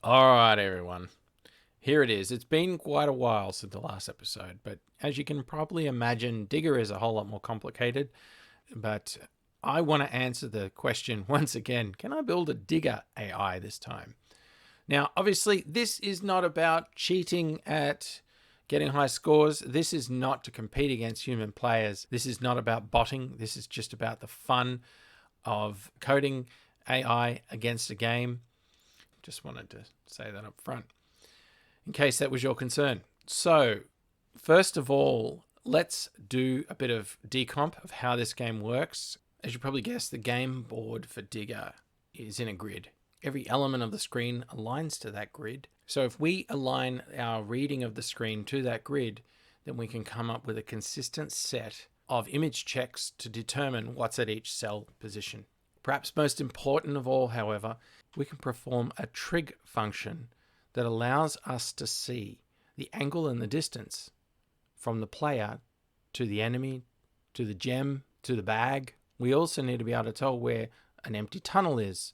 All right, everyone. Here it is. It's been quite a while since the last episode, but as you can probably imagine, Digger is a whole lot more complicated. But I want to answer the question once again, can I build a Digger AI this time? Now, obviously, this is not about cheating at getting high scores. This is not to compete against human players. This is not about botting. This is just about the fun of coding AI against a game. Just wanted to say that up front, in case that was your concern. So, first of all, let's do a bit of decomp of how this game works. As you probably guessed, the game board for Digger is in a grid. Every element of the screen aligns to that grid. So if we align our reading of the screen to that grid, then we can come up with a consistent set of image checks to determine what's at each cell position. Perhaps most important of all, however, we can perform a trig function that allows us to see the angle and the distance from the player to the enemy, to the gem, to the bag. We also need to be able to tell where an empty tunnel is,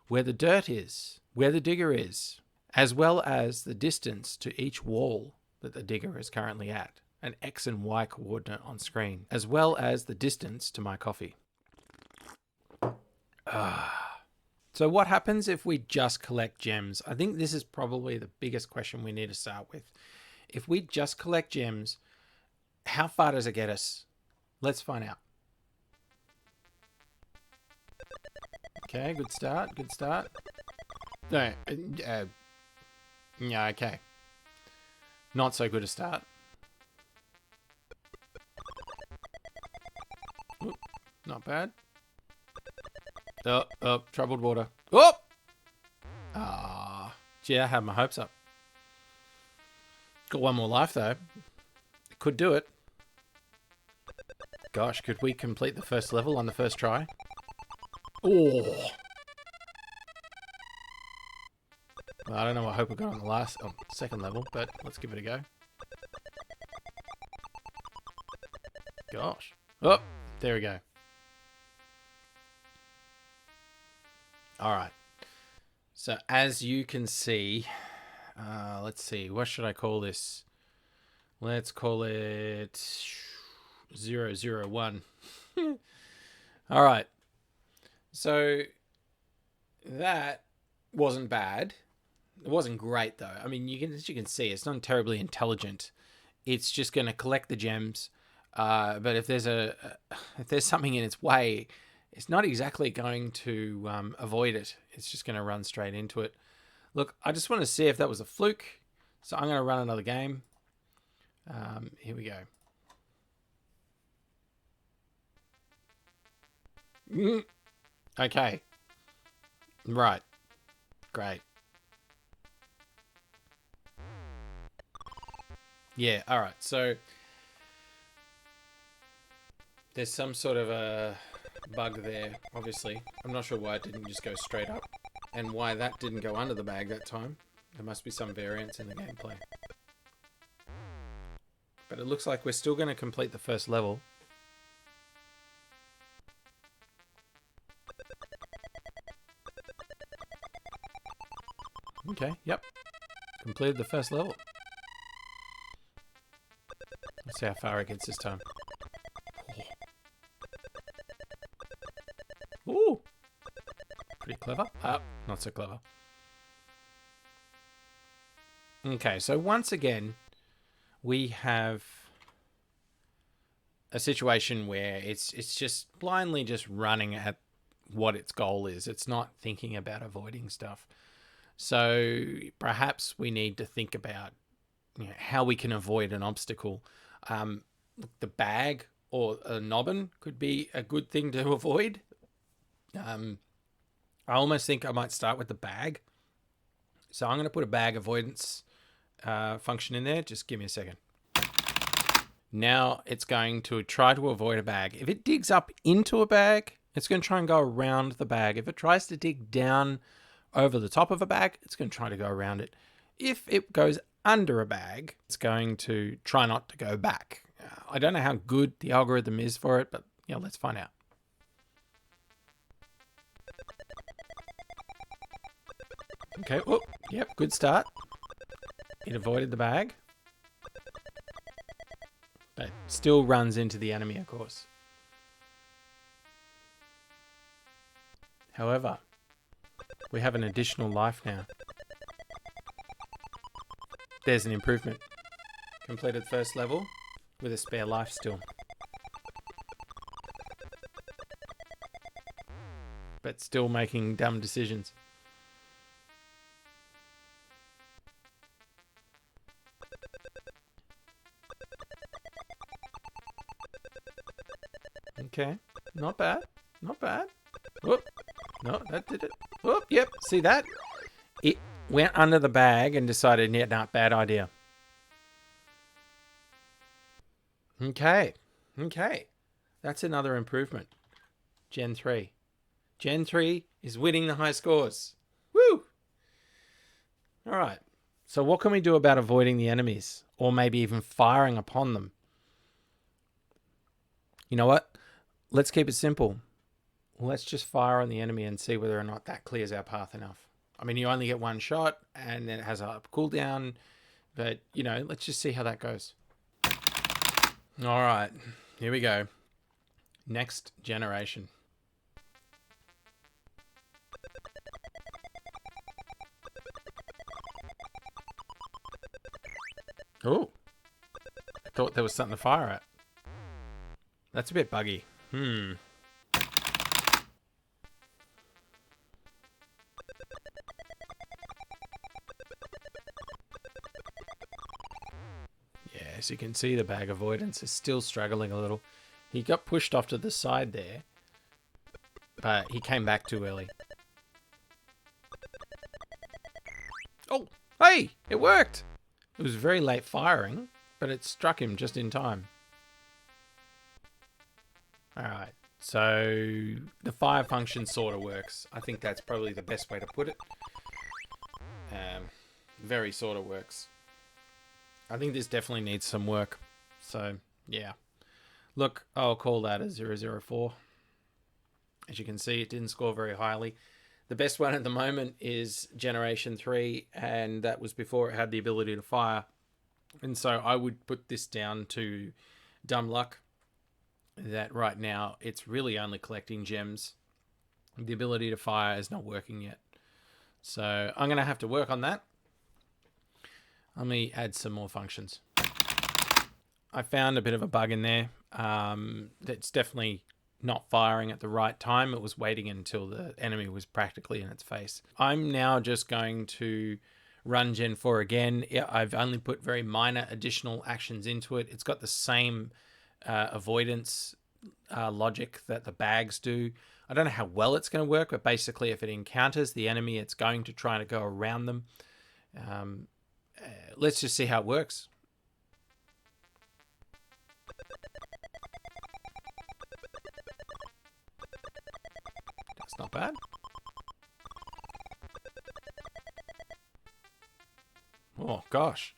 where the dirt is, where the digger is, as well as the distance to each wall that the digger is currently at, an X and Y coordinate on screen, as well as the distance to my coffee. So what happens if we just collect gems? I think this is probably the biggest question we need to start with. If we just collect gems, how far does it get us? Let's find out. Okay, good start, good start. No, yeah, okay. Not so good a start. Oop, not bad. Oh, troubled water. Oh! Gee, I had my hopes up. Got one more life, though. Could do it. Gosh, could we complete the first level on the first try? Oh! Well, I don't know what hope I got on the second level, but let's give it a go. Gosh. Oh, there we go. All right. So as you can see, let's see, what should I call this? Let's call it 001. All right. So that wasn't bad. It wasn't great though. I mean, as you can see, it's not terribly intelligent. It's just going to collect the gems. But if there's something in its way, it's not exactly going to avoid it. It's just going to run straight into it. Look, I just want to see if that was a fluke. So I'm going to run another game. Here we go. Okay. Right. Great. Yeah, all right. So there's some sort of a bug there, obviously. I'm not sure why it didn't just go straight up and why that didn't go under the bag that time. There must be some variance in the gameplay. But it looks like we're still going to complete the first level. Okay, yep. Completed the first level. Let's see how far it gets this time. Ooh! Pretty clever. Not so clever. Okay, so once again, we have a situation where it's just blindly just running at what its goal is. It's not thinking about avoiding stuff. So perhaps we need to think about how we can avoid an obstacle. The bag or a nobbin could be a good thing to avoid. I almost think I might start with the bag. So I'm going to put a bag avoidance function in there. Just give me a second. Now it's going to try to avoid a bag. If it digs up into a bag, it's going to try and go around the bag. If it tries to dig down over the top of a bag, it's going to try to go around it. If it goes under a bag, it's going to try not to go back. I don't know how good the algorithm is for it, but let's find out. Okay, Yep, good start. It avoided the bag. But still runs into the enemy, of course. However, we have an additional life now. There's an improvement. Completed first level with a spare life still. But still making dumb decisions. Okay, not bad. Not bad. Whoop. No, that did it. Whoop, yep, see that? It went under the bag and decided, yeah, nah, bad idea. Okay. Okay. That's another improvement. Gen 3. Gen 3 is winning the high scores. Woo! All right. So what can we do about avoiding the enemies? Or maybe even firing upon them? You know what? Let's keep it simple. Let's just fire on the enemy and see whether or not that clears our path enough. I mean, you only get one shot and then it has a cooldown. But, you know, let's just see how that goes. All right. Here we go. Next generation. Oh. I thought there was something to fire at. That's a bit buggy. Yeah, as you can see, the bag avoidance is still struggling a little. He got pushed off to the side there, but he came back too early. Oh, hey, it worked. It was very late firing, but it struck him just in time. All right, so the fire function sort of works. I think that's probably the best way to put it. Very sort of works. I think this definitely needs some work. So, yeah. Look, I'll call that a 004. As you can see, it didn't score very highly. The best one at the moment is Generation 3, and that was before it had the ability to fire. And so I would put this down to dumb luck, that right now it's really only collecting gems. The ability to fire is not working yet. So I'm going to have to work on that. Let me add some more functions. I found a bit of a bug in there. That's definitely not firing at the right time. It was waiting until the enemy was practically in its face. I'm now just going to run Gen 4 again. I've only put very minor additional actions into it. It's got the same avoidance logic that the bags do. I don't know how well it's going to work, but basically if it encounters the enemy, it's going to try to go around them. Let's just see how it works. That's not bad. Oh, gosh.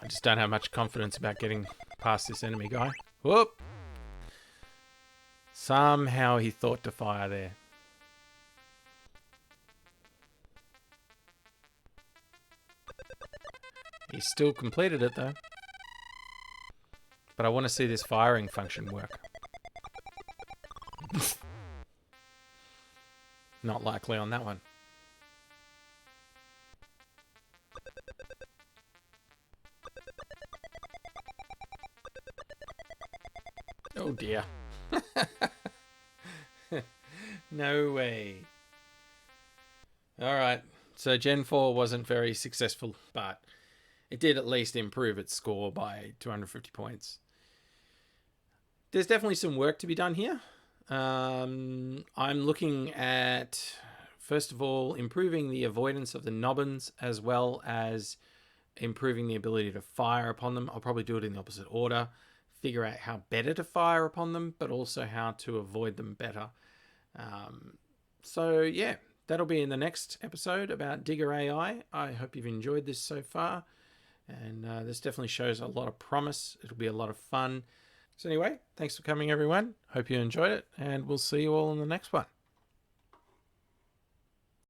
I just don't have much confidence about getting past this enemy guy. Whoop! Somehow he thought to fire there. He still completed it though. But I want to see this firing function work. Not likely on that one. Oh dear. No way. Alright, so Gen 4 wasn't very successful, but it did at least improve its score by 250 points. There's definitely some work to be done here. I'm looking at, first of all, improving the avoidance of the nobbins, as well as improving the ability to fire upon them. I'll probably do it in the opposite order. Figure out how better to fire upon them, but also how to avoid them better. So yeah, that'll be in the next episode about Digger AI. I hope you've enjoyed this so far. And this definitely shows a lot of promise. It'll be a lot of fun. So anyway, thanks for coming, everyone. Hope you enjoyed it, and we'll see you all in the next one.